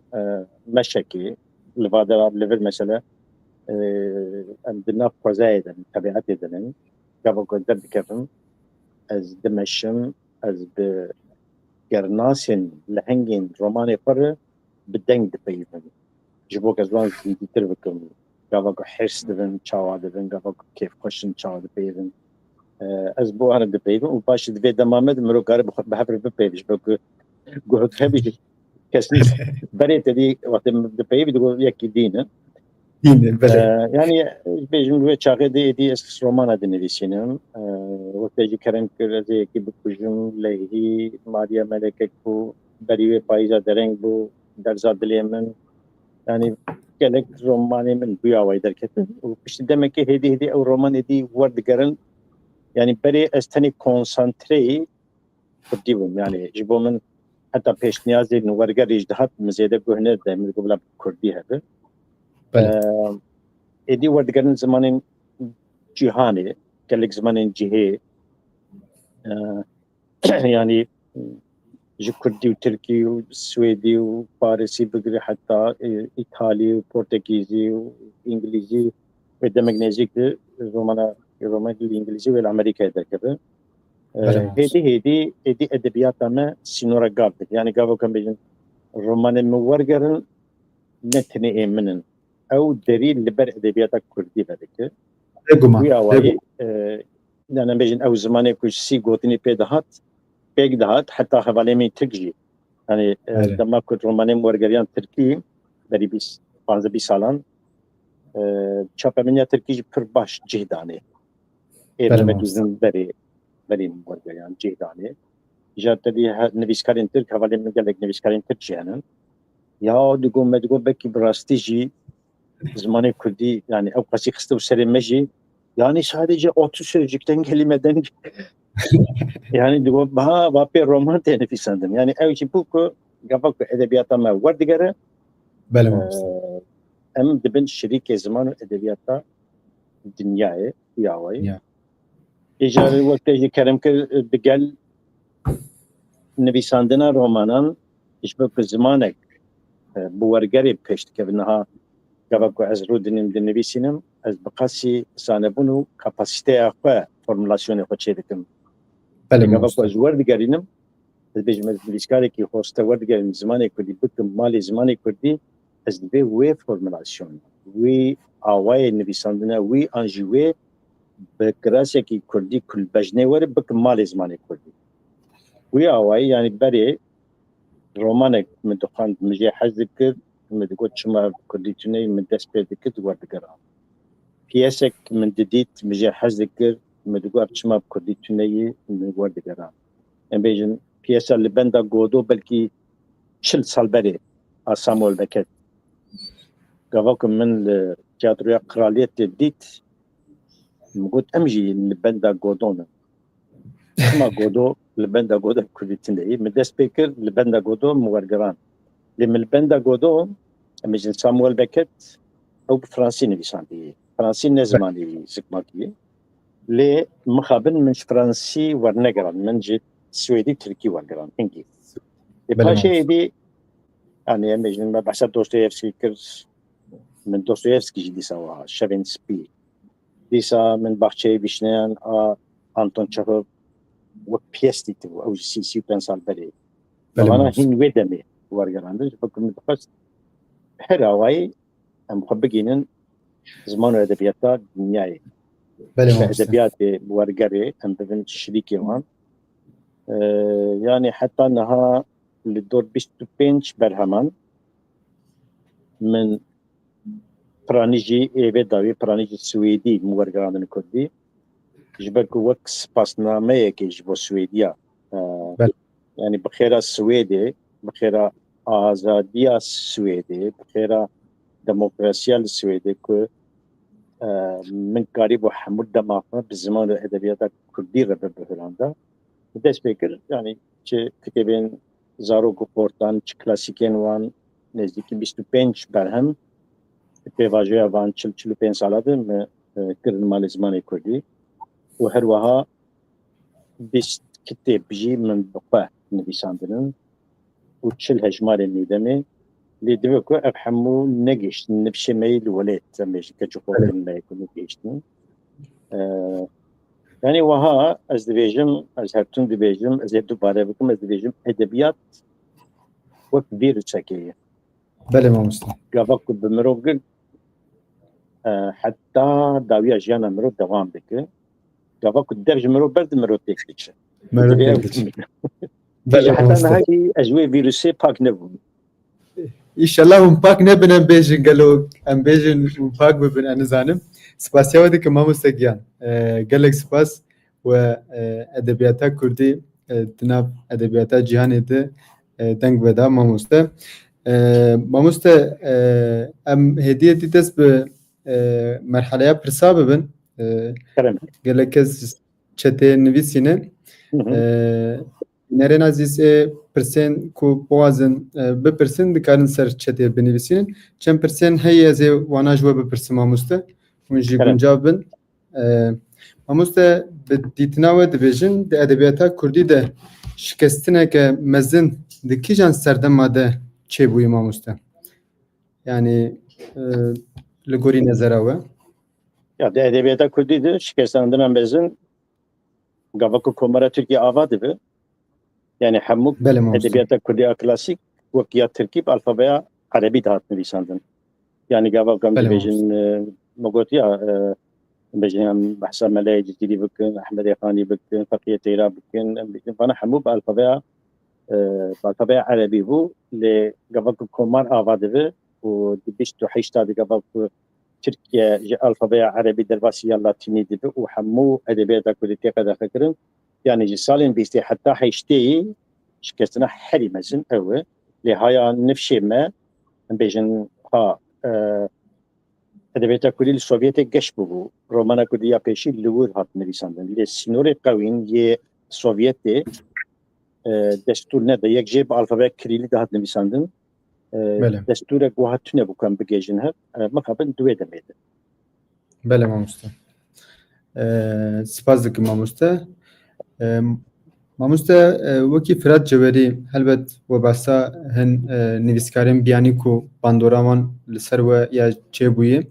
مشاكي لفادر ليفل مثلا عندنا فزايد طبيعه دنا قبل كنت بكفن از دمشم از بقرناسين لهنجين روماني فر بدنج دبيفن جبوك ازوان دي تربكم قبل حرس دبن تشاوا دبن قبل كيف خوشن تشاوا دبيفن از بو انا دبيفن وباش دبي دمامد مرو قارب بحفر ببيفش بك قلت هبي كسنس بريت دي وقت دبيف تقول يك دينا يعني بيجم شاغي دي اس رومانا دي نفسينم وقت يجي كرم كرزي كي بكوجم لهي ماريا ملكك بو بريوي بايزا درنگ بو درزا دليمن يعني كلك روماني من بيا وايدر كتن وبش دمك هدي او رومان دي ورد قرن يعني بري استني كونسنتري بديهم يعني جيبوا من حتى بيش نيازي نورقر يجدهات مزيدة قهنر دائما قبل كردي هذا ادي ورد قرن زمان جهاني كلك زمان جهي يعني جو كردي وتركي وسويدي وفارسي بقري حتى ايطالي وبرتغيزي وانجليزي ودمجنيزي رومانا الانجليزي والامريكي هذا كذا هدي ادبيات ما سينورا قابل يعني قابل كان بيجن الرومان مورقرن نتني منن او دليل لبر ادبيات كردي بذلك ويا واي انا بيجن او زماني كوش سي قوتني بيدهات حتى حوالي تجي يعني لما كنت روماني مورقريان تركي بري بيس 15 سالان چاپا منیا تركي پر باش جهداني لما دوزن بري مورقريان جهداني جات لي نویسکارین ترک حوالی میگه نویسکارین ترک جهنن یا دگو بکی براستیجی زمان کردی yani o kasık kıstı bu serimeji yani sadece 30 sözcükten kelimeden yani diyor bah vape roman teneffüsandım yani evci bu gafak edebiyata ma var digere em dibin şirike zaman edebiyata dünyaya yavay ijarı vakti kerem ki digel نویساندن رومانان اشبه که زمانک بورگری پیشت که بنها گوه از رو دنیم دن نویسینم از بقاسی سانبونو کپاسیته اخوه فرمولاسیون خود چه دکم گوه از وردگرینم از بیجم از نویسکاری که خواسته وردگرین زمانی کردی بکم مالی زمانی کردی از دوی وی فرمولاسیون وی آوای نویساندن وی انجوی بکراسی که کردی کل بجنه وره بکم مالی زمانی کردی ويا واي يعني بري رومانك من دخان مجي حزك من تقول شما كرديتوني من دسبيتك تقول تقرا بياسك من دديت مجي حزك من تقول شما كرديتوني من تقول تقرا يعني بيجن بياسا اللي بندا غودو بلكي شل سال بري سامويل بكت قبلكم من التياترو قراليت ديت مقول امجي اللي بندا غودون شما غودو لبندا غودو كرديتني من دسبيكر لبندا غودو مورغران لما البندا غودو مجن سامويل بكت او فرنسي نبيساندي فرنسي نزماني زكماكي لي مخابن من فرنسي ورنغران من جي سويدي تركي ورغران انجي باشي دي يعني مجن ما بحسب دوستويفسكي كرز من دوستويفسكي دي سوا شافينسبي ديسا من باخشي بيشنيان انتون تشيخوف وبيستي او سي بنسال بري وانا هين ودمي ورجعنا بكم بس حراوي ام خبقين زمان ادبيات دنياي ادبيات ورقري ام بدن شريكي وان يعني حتى انها للدور بيشتو بينش برهمان من برانيجي ايبي داوي برانيجي السويدي مورقان كردي جبك وكس باسنامه كي جبو سويديا يعني بخيرا السويدي بخيرا آزادية السويدي بخيرا ديمقراطية السويدي كو من قريب وحمود دماغنا بالزمان الأدبيات كردي ربب هولندا بدأت فكر يعني كتابين زاروغو بورتان كلاسيكين وان نزدیکی 25 برهم پیواژوی وان 45 سالاده من کردن مال زمان کردی و هر وها 20 کتاب جی من بقى نویساندن و 40 هجمار نیدمی لیدو کو افهمو نگشت نبشه میل ولید زمیش کجوفوکن میکنه گشتن yani وها از دیویژم از هرتون دیویژم از هر دوباره بکم از دیویژم ادبیات وقت ویروسکیه بله ماموستا گاوک بمرو گل حتی داویا جانا مرو دوام بکه گاوک درج مرو برد مرو تکلیشه مرو تکلیشه بله حتى انا هاي اجوي فيروسي باك نبون ان شاء الله هم باك نبن ام بيجن قالوا ام بيجن باك ببن انا زانم سپاس یاودی که ماموستا گیان گلک سپاس و ادبیاتا کردی تناب ادبیاتا جهانی ده دنگ بدا ماموستا ماموستا ام هدیه دیدس به مرحله پرسا ببن گلک از چته نویسینه نرین عزیز پرسن کو بوازن بپرسن دکارن سر چته بنویسین چند پرسن هی از وانا جو بپرسم ماموستا ونجی گنجاب بن ماموستا بدیتنا و دبیجن د ادبیاتا کردی ده شکستنه که مزن دکی جان سردم ماده چه بوی ماموستا yani لگوری نظره و ya د ادبیاتا کردی ده شکستندن مزن گاوکو کومارا ترکیه آواده به yani همو ادبیاتا کردی کلاسیک وقیا ترکیب الفابیا عربی دهات نویساندن yani گاوکم دبیجن مگوتیا بجنام بحسب ملاي جديدي بكن احمد يخاني بكن فقيه تيرا بكن فانا حمو بالفابيا عربي بو لقبل كومار افادبه ودبشتو حيشتا قبل تركيا الفابيا عربي درباسيه اللاتيني دي وحمو ادبيات كوديتي قد فكرن يعني جي سالين بيستي حتى حيشتي شكستنا حري مزن او لهايا نفشي ما بيجن ها ادبیات کردی سوویت گشت بو رومانا کردی یا پیشی لور هات نویساندن لی سینور قوین یه سوویت دستور نده یک جیب الفابet کریلی ده هات نویساندن دستور گوهات تونه بکن بگیجن هر مخابن دوی دمیده بله ماموستا سپاس دکم ماموستا ماموستا وکی فراد جوری هلبت و باسا هن نویسکاریم بیانی کو باندورامان لسر و یا چه بویه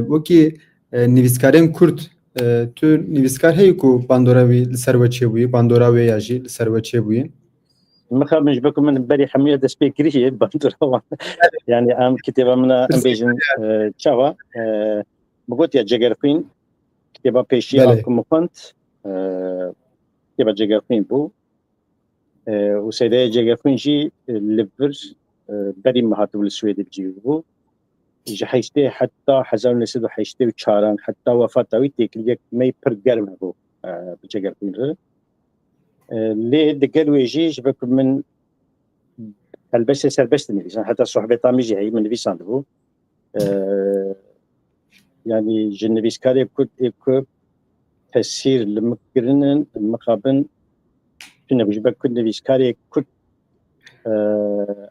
وکی نویسکاریم کرد تو نویسکار هی کو باندوراوی لسر و چه بویه باندوراوی یا جی لسر و چه بویه مخاب مش بكم من بري حمية دسبيكرية باندورا يعني ام كتابة من ام بيجن تشاوا بقولت يا جيجرفين كتابة بيشي اكم كنت كتابة جيجرفين بو وسيدة جيجرفين جي ليفر بري مهاتو السويدي بجيبو جي حيشتي حتى حزان نسيدو حيشتي وشاران حتى وفاتاوي تيكليك مي برقرم بو بجيجرفين ليه دقل ويجي جبكم من البس سربست نفيسان حتى صحبة طامجي هي من نفيسان دبو يعني جنبيس كاري كنت تسير المقرن المقابن كنا بجبك كنت نفيس كاري كنت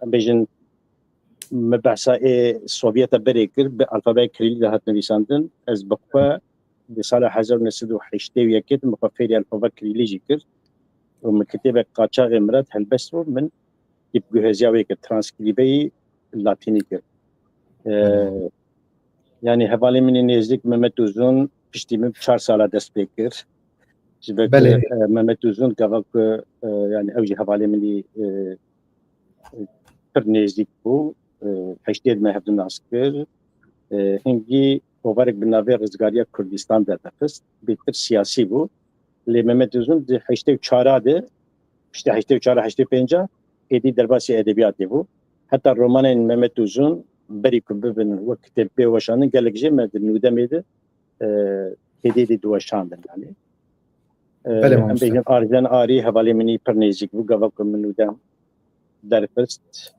أمبيجن مبعثة السوفيت بريكر بالفابet كريلي ده هات نفيساندن از بقى بصالح حزر نسدو حيشتي وياكيت مقفيري الفابet كريلي جيكر ومن كتابة قاچاغ مرات هلبسو من يبقى هزياوي كترانسكريبي اللاتيني كر يعني هبالي من نزدیک محمد اوزون پشتی من 4 ساله دست بکر جبک محمد اوزون که يعني اوجي هبالي مني پر نزدیک بو هشتید مهبدن asker هنگی اوبرک بناوی رزگاریا کردستان در دفست بیتر سیاسی بو لی مهمت اوزون ده هشتید چهارا ده işte هشتید چهارا هشتید پنجا ایدی درباسی ادبیاتی بو حتی رومان مهمت اوزون بری که ببین وقت بیوشانن گلک جه مد نودمیده ایدی دوشاندن yani. Em bejim arzen ari hevalê minî pir nêzik bû gava ku min û dem derxist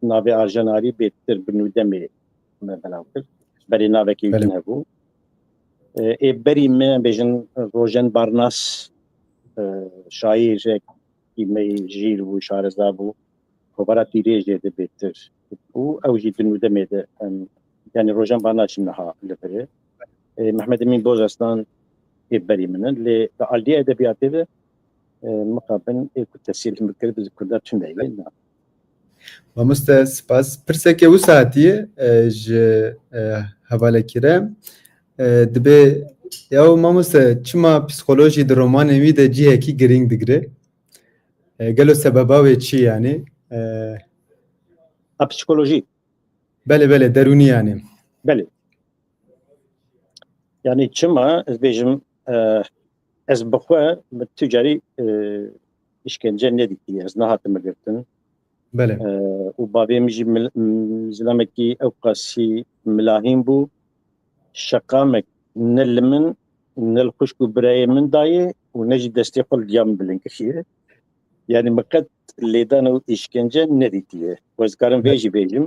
navê arjen arî bêtir bi nû demê me belav kir berê navekî din hebû ê berî me em bêjin Rojen Barnas şaîrek me jîr bû şareza bû hovara tîrê jê de bêtir û ew jî din nû demê de yani Rojen Barnas jî niha li birê Mehmed Emîn Bozaslan بري منن لعلية أدبيات هذا مقابل كنت تسير المكتب كلها تنبعي ومست سپاس پرسکه و ساعتی ج حواله کرم دبه یا ماموست چما پسیکولوژی در رومان می ده جیه کی گرینگ دگره گلو سببا و چی yani psikoloji بله درونی yani بله yani çima ez bejim ez bixwe bi ticarî işkence nedîtî ez nehatim girtin بله û bavê min jî zilamekî ew qasî milahîn bû şeqamek ne li min ne li xwişk û birayê min dayê û ne jî destê xwe li diya min bilind kiriye yani me qet lêdan û îşkence nedîtiye ez karim vê jî bêjim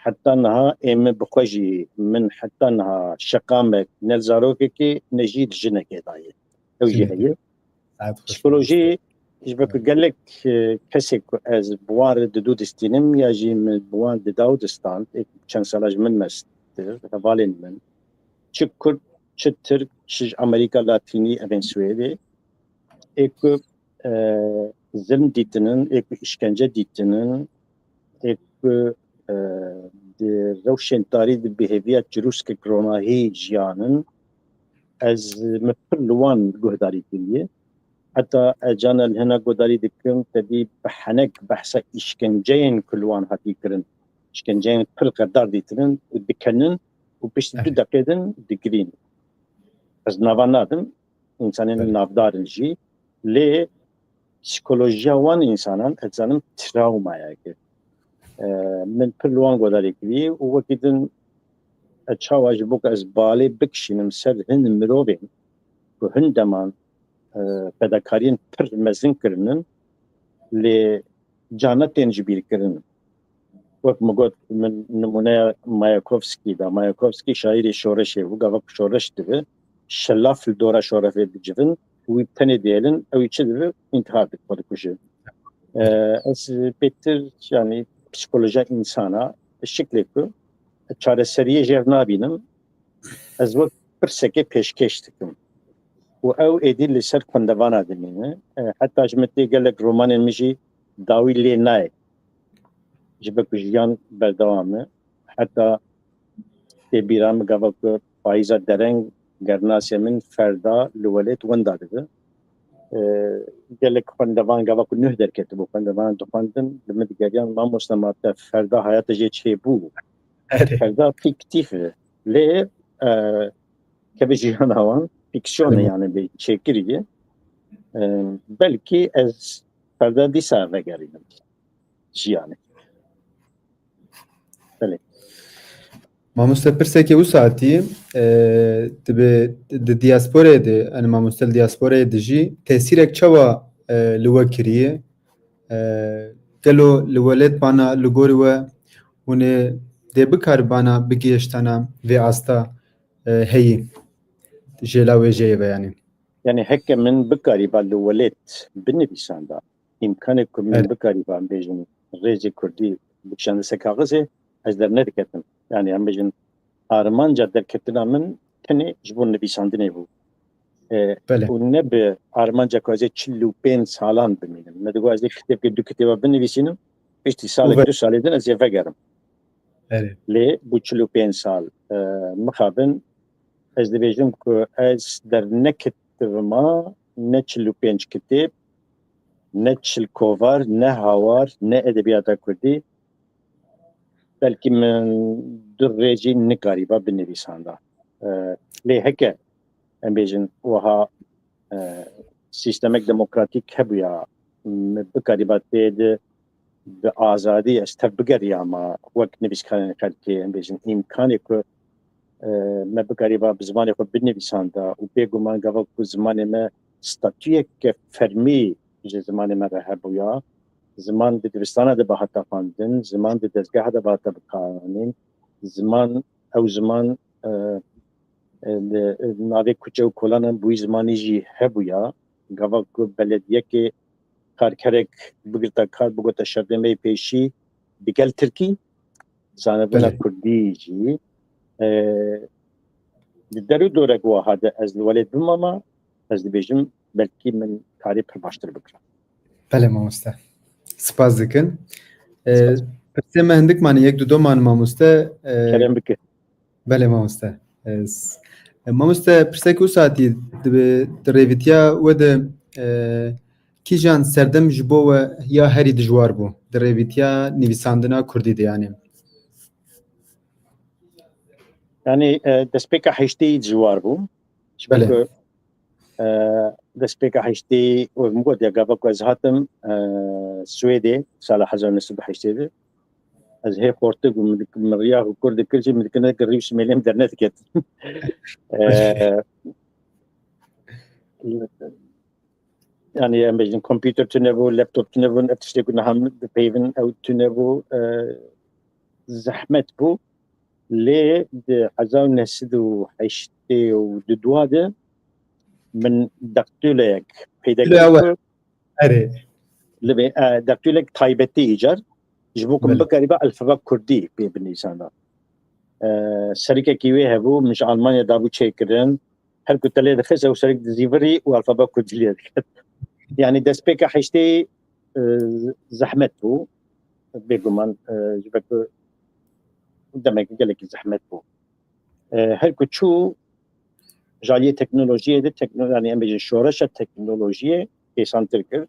حتى نها ام بخوجي من حتى نها شقامك نلزاروكي نجيد جنك داي او جي هي بسيكولوجي جبك قال لك كسك از بوار دودستينم يا جي من بوار داودستان كان سلاج من مستر هفالين من تشكر تشتر تشج امريكا لاتيني ابن سويدي اكو زلم ديتنن اكو اشكنجه ديتنن اكو روشن تاری د بهیویت جروس که کروناهی جیانن از مپرلوان گهداری کلیه حتی جانا لهنا گهداری دکم تدی بحنک بحث اشکنجین کلوان هاتی کرن اشکنجین پر قدار دیترن و دکنن و پشت 2 دقیقه دگرین از نوانادم insanın navdarın jî lê psikolojiya wan insanan ez zanim travmaya kir من پرلوان گوداری کردی و وقتی دن چاواج بوک از بالی بکشینم سر هند مروبین و هندمان پداکارین پر مزن کردن لی جانتین جبیر کردن وقت مگود من نمونه مایاکوفسکی دا مایاکوفسکی شاعر شورشه و گاوک شورش دوه شلاف دورا شورفه بجون و تنی دیلن اوی چه دوه انتحار بکود کشه از بیتر yani psikoloji insana şekli ku çareseriye jev nabînim ez wek pirseke pêşkêş dikim û ew êdî li ser xwendevana dimîne heta ji min tê gelek romanên min jî dawî lê nayê ji ber ku jiyan berdewam e heta tê bîra min gava ku payîza dereng gernasê min ferda li welêt wenda dibe gelek xwendevan gava ku nûh derketibû xwendevan dixwendin li min digeriyan mamoste ma te ferda hayata jê çêbû ferda fiktif e lê kevê jiyana wan fiksiyon e yani bê çêkiriye belkî ez ferda dîsa vegerînim jiyanê belê مامۆستا پرسێکی و ساعتی di diasporayê de em mamoste li diasporayê dijî tesîrek çawa li we kiriye gelo li welêt bana li gorî we hûn ê dê bikaribana bigihîştana vê asta heyî jêla wê jeyê ve yani yani heke min bikarîba li welêt binivîsanda îmkanê ku min bikarîba bêjin rêzê Kurdî bikişande ser kaxizê ez dernediketim yani em bêjin armanca derketina min tenê ji bo nivîsandinê bû û ne bi armanca ku ez ê 45 salan bimînim me digo ez ê kitêbekê 2 kitêba binivîsînim piştî salek 2 salê din ez ê vegerim lê bu 45 sal mixabin ez dibêjim ku ez derneketibima ne 45 kitêb ne çilkovar, ne havar, ne edebiyata Kurdî. Belkî min du rêjî nikariba binivîsanda. Lê heke em bêjin wiha sîstemek demokratîk hebûya bikariba tê de bi azadî ez tev bigeriya ma wek nivîskarên xelkê em bêjin îmkanê ku me bikariba bi zimanê xwe binivîsanda û bêguman gava ku zimanê me statûyeke fermî ji zimanê me re hebûya. Ziman di divistana de bahata xwandin, ziman di dezgeha de bahata bikaranîn, ziman ew ziman navê kuçe û kolanan bûyî zimanî jî hebûya. Gava ku belediyekê karkerek bigirta kar bigota şerdemeyê pêşî bi gel Tirkî, zanebûna Kurdî jî di derû dorek wiha de ez li welê bimama, ez dibêjim belkî min karî pir baştir bikirim. Bele mamoste. Spas dikin. Pirsê me hindikmanî yek du doman mamoste. Kerem bike. Bele mamoste. Mamoste pirsek û saetî di rêvîtiya we de kîjan serdem ji bo we ya herî dijwar bû di rêvîtiya nivîsandina Kurdî de yanî. Yani destpêka heştê ciwar bû. Bele. Destpêka heştê min got ya gava ku ez hatim Swêdê sala 1980 de. Ez hê xortik û min riya û Kurd dikir jî min dikir nekir rîv şimêlêm dernet ket. Yani em bêjin kompîter tune bû, laptop tune bûn, ev tiştê ku niha min dipeyvin ew tune bû, zehmet bû. Lê di 1980 û di dwa de min daktûleyek peyda kir li vê daktûlek taybetî îcar ji bo ku min bikariba alfaba Kurdî pê binivîsanda. Serikekî wê hebû min ji Almanya dabû çêkirin, her ku telê dixist ew serek dizîvirî û alfaba Kurdî lê diket. Yani destpêka heştê zehmet bû, bêguman ji ber ku demek gelekî zehmet bû. Her ku çû jaliyê teknolojiyê de yani em bêjin şoreşa teknolojiyê êsantir kir.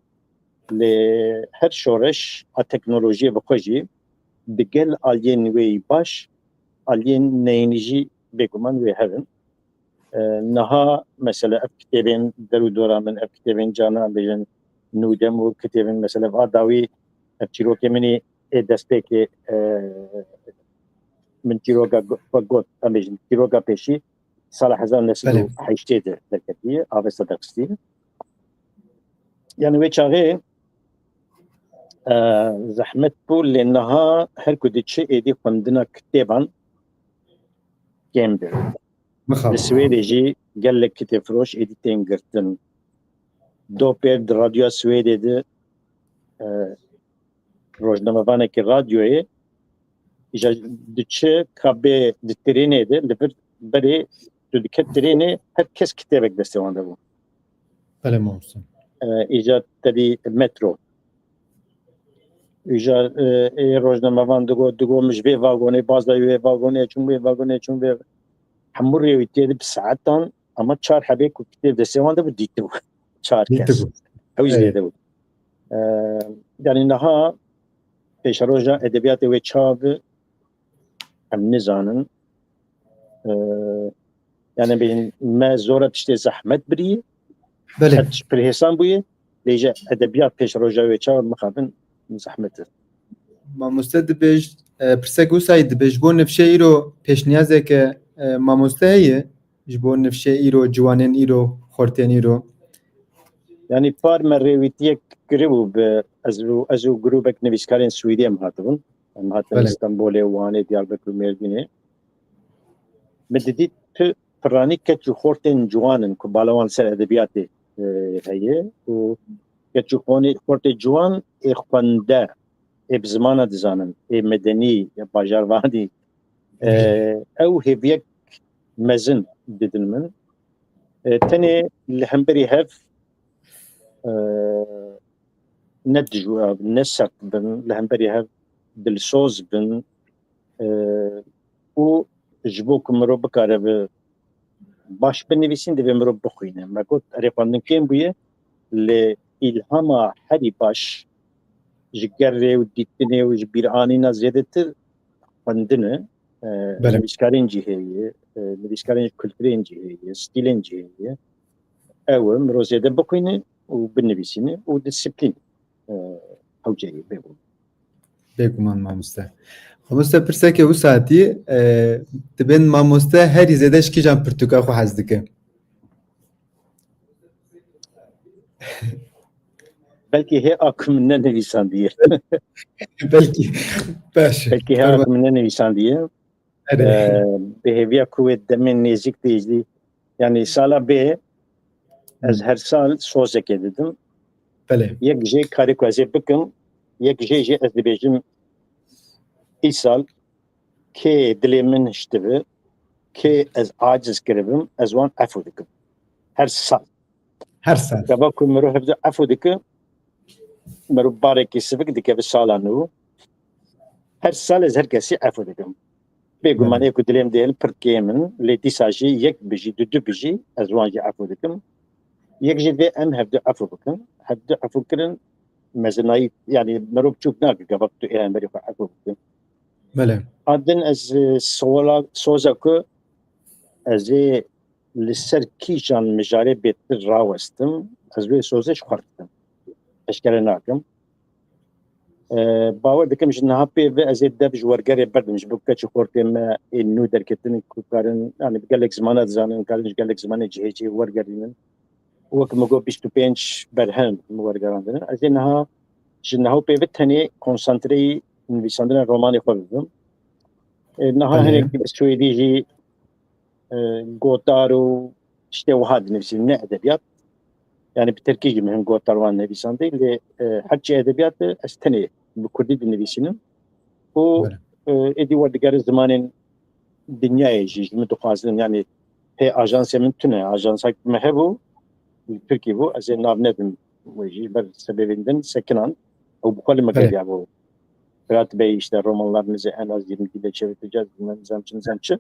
Lê her şoreş a teknolojiyê bi xwe jî bi gel aliyên wê baş, aliyên neyînî jî bêguman wê hevin. Niha mesela ev kitêbên derû dora min, ev kitêbên cana em bêjin nûdem û kitêbên mesela ev dawî ev çîrokê minî ê destpêkê min çîroka got em bêjin çîroka pêşî sala 1980 de derketiye avesta derxistî. Yani wê çaxê zehmet bû lê niha her ku diçe êdî xwendina kitêban kêm bir. Li Swêdê jî gelek kitêbfiroş êdî tên girtin. Dopêr di radyoya Swêdê de rojnamevanekî radyoyê îja diçe ka bê di trênê de li vir berê tu diket trênê her kes kitêbek destê wan de bû. Bele mamoste. Îja tedî metro. Îja rojnamevan digot min ji vê vagonê baz da wê vagonê çûn wê vagonê çûn vê hemû rêwîtiyê de bi saetan ama çar hebê ku kitêb destê wan de bû dîtibû. Çar kes. Ew jî lêde bû. Yani niha pêşeroja edebiyatê wê çav em nizanin. Yani bêjin me zora tiştê zehmet birî Bele. pirhêsan bûye lê jî edebiyat pêşeroja wê çav mixabin zehmet ir. Mamoste dibêj pirsek wisa dibêj bo nifşe îro pêşniyazeke mamoste heye ji bo nifşe îro ciwanên îro xortên îro. Yani par me rêwîtiyek kiribû bi ez û grûpek nivîskarên Swîdî em hatibûn. Em hatin İstanbolê, Wanê, Diyarbekir û Mêrdînê. Me didît piranî keç û xortên ciwanin ku balawan ser edebiyatê heye û keç û xortê ciwan ê xwende ê bi zimana dizanin, ê medenî ya bajarvanî ew hêviyek mezin didin min. Tenê li hemberî hev ne dijwar bin, ne sert bin, li hemberî hev dilsoz bin û ji bo ku mirov bikare bi baş binivîsîn divê mirov bixwîne. Me got erê xwendin kêm bûye lê ilhama heri baş ji gerê û dîtinê û ji bîranîna zêdetir xwendin e nivîskarên cî heye nivîskarên kulturên cî heye stîlên cî heye ew mirov zêde bixwîne û binivîsîne û disîplîn hewceyê bêbû bêguman mamoste. Mamoste pirseke wî saetî dibên mamoste herî zêde ji kîjan pirtûka xwe hez dike? belkî hê akım min nenivîsandiye Belkî baş. belkî hê akım min nenivîsandiye bihêviya ku wê demên nêzik de jî yani sala bê ez her sal sozekê didim yek jê karê ku ez ê bikim yek jê jî ez dibêjim îsal kê dilê min hiştibe kê ez aciz kiribim ez wan efû dikim her sal gava ku mirov hevdî efû dike mirov barekî sivik dikeve sala nû her sal ez her kesî efû dikim bêguman ê ku dilêm dêl pir kê min lê dîsa jî yek bijî du bijî ez wan jî efû dikim yek jî vê em hevdû efû bikin hevdû efû kirin mezinayî yani mirov çûk nake gava tu ê emberî xwe efû bikin adin ez soza ku ez ê li ser kîjan mijarê bêtir rawestim ez wê sozê ji xwe dikim eşkere nakim bawer dikim ji niha pêve ez ê dev ji wergerê berdim ji bo keçî xortê me ê nû derketin ku karin yani gelek zimana dizanin karin ji gelek zimanê cihêcî wergerînin wek min got 25 berhem wergerandinin ez ê niha ji niha pêve tenê konsantreyî nivîsandina romanê xwe bibim niha hinekî bi Swêdî jî gotar û tiştê wiha dinivîsim ne edebiyat yani bi Tirkî jî min gotar wan nivîsandî lê herçi edebiyat ez tenê bi Kurdî dinivîsînim û êdî werdigera zimanên dinyayê jî min dixwazin yani pê ajansê min tune ajansak me hebû li Tirkî bû ez ê nav nedim wê jî ber sebebên din sekinan ew bi xwe li me geliya bû Fırat Bey işte romanlarınızı en az 20 dilde çevireceğiz. Nizam çi.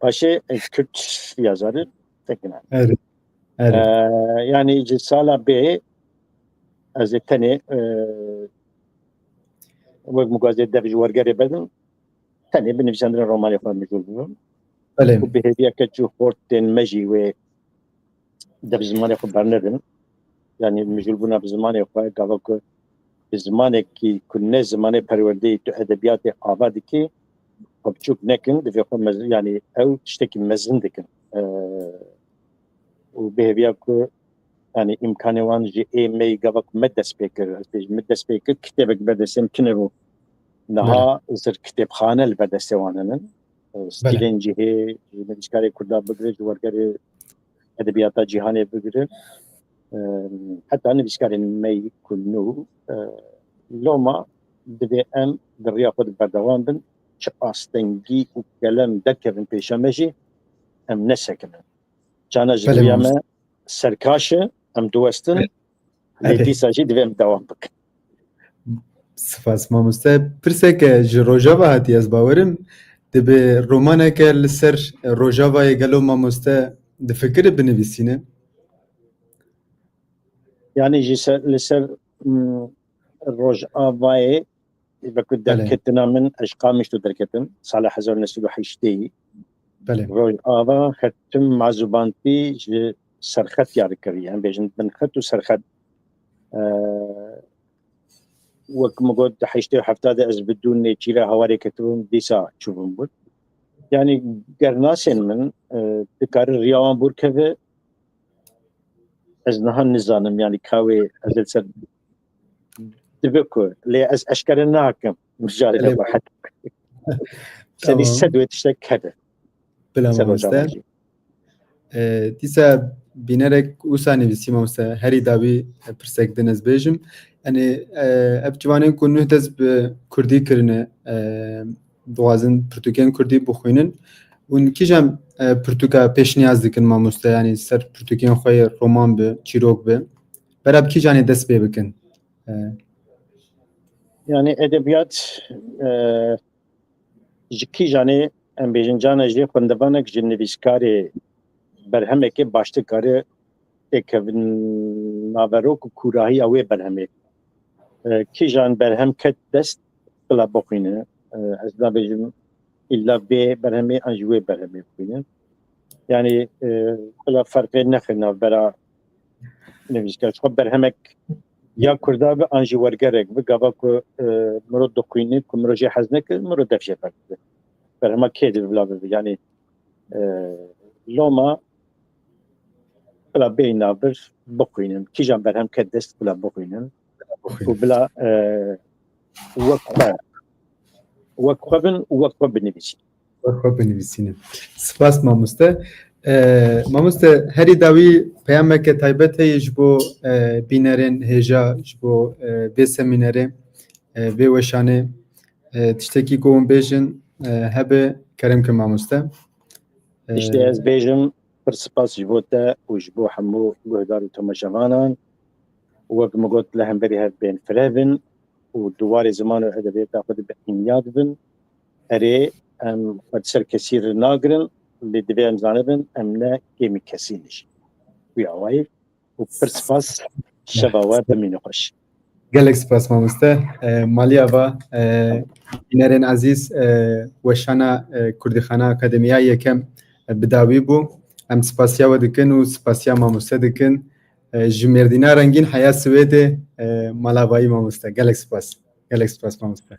Başı Kürt yazarı tekrar. Evet. Yani Cisala Bey Hazretleri ve mugazede bir juvargare bedin tane benimsendire roman yapmış oldum. Bu behaviye kaçı horten meji ve de zaman yaparlardım. Yani mecbur buna zaman yapar gavak زمانه کی کنه زمانه پرورده تو ادبیات آبادی که خبچوک نکن دیگه یعنی او تشتکی مزن دکن و بهویا کو yani imkanı var ki emeği gavak medde speaker kitabek bedesem kinebu daha zır kitapxane bedesevanının stilin cihe nivişkari kurda bigire juvargari edebiyata cihane bigire hatta nivişkarin mey kunu loma dibê em di rêya xwe berdewam bin çi astengî û kelem derkevin pêşeme jî em nesekinin cana ji rêya me serkaş e em diwestin lê dîsa jî divê em dewam bikin Spas mamoste pirseke ji Rojava hatiye ez bawerim dibe romaneke li ser Rojavayê gelo mamoste difikire binivîsîne yani jî li ser Rojavayê vekû derketina min eşqa mişto derketin sala 1908 Rojava xetim mazûbantî ji serxet yar kiriye em bêjin bin xet û serxet wek min got 1970 ez bidûn nêçîra hewarê ketibûm dîsa çûbûm bû yani gernasên min dikarin rêya wan bûrkeve ez niha nizanim yani kawê ez li ser dibe ku lê ez eşkere nakim mijarê le xet senî sed wê tiştek hebe bila mamoste dîsa bînerek wisa nivîsî mamoste herî dawî pirsek din ez bêjim yani ev ciwanên ku nû dest bi Kurdî kirine dixwazin pirtûkên Kurdî bixwînin hûn kîjan pirtûka pêşniyaz dikin mamoste yani ser pirtûkên xwe roman bi çîrok bi bera bi kîjanê dest pê bikin yani edebiyat ji kîjanê em bêjin cana jî xwendevanek ji nivîskarê berhemekê baştikare têkevin ناڤەرۆک و کوراهی ئەوێ بەرهەمێ کیژان بەرهەم کەت دەست بڵا بخوێنە ئەس نابێژم ئیلا بێ بەرهەمێ ئەنج وێ بەرهەمێ بخوێنن یعنی بڵا فەرقێ نەخێ ناڤبەرا نویسکە چخۆ بەرهەمێک یا کوردا بە ئەنجی وەرگەرێک بگاوا کو مرۆ دخوێنێ کو مرۆ ژێ حەز نەکرد مرۆ دەفشێ بەرکرد بەرهەمە کێ بلا بێ یعنی لۆما بلا بێ ناڤر بخوێنن کیژان بەرهەم کەت دەست بلا بخوێنن و بلا وەک خۆ بن و وەک خۆ بنویسین خۆ بنویسینن سپاس مامۆستا مامۆستا هەری داوی پەیامێکە تایبەت هەیە ji بۆ بینەرên hêja ji bo vê semînerê vê weşanê tiştekî ku hûn bêjin hebe keremkin mamoste tiştê ez bêjim pir spas ji bo te û ji bo hemû guhdar û tomaşevanan wek min got li hemberî hev bên firevin û duwarê ziman û edebiyata xwe dibe înya dibin erê em xwe ser kesî re nagirin lê divê em zanibin em ne kêmî kesî nişin wî awayî û pir spas şeva we bimîne xweş gelek spas mamoste maliya va bînerên ezîz weşana Kurdîxana Akademiya yekem bi dawî bû em spasiya we dikin û spasiya mamoste dikin ji mêrdîna rengîn heya Swêdê Malabayî mamoste gelek spas mamoste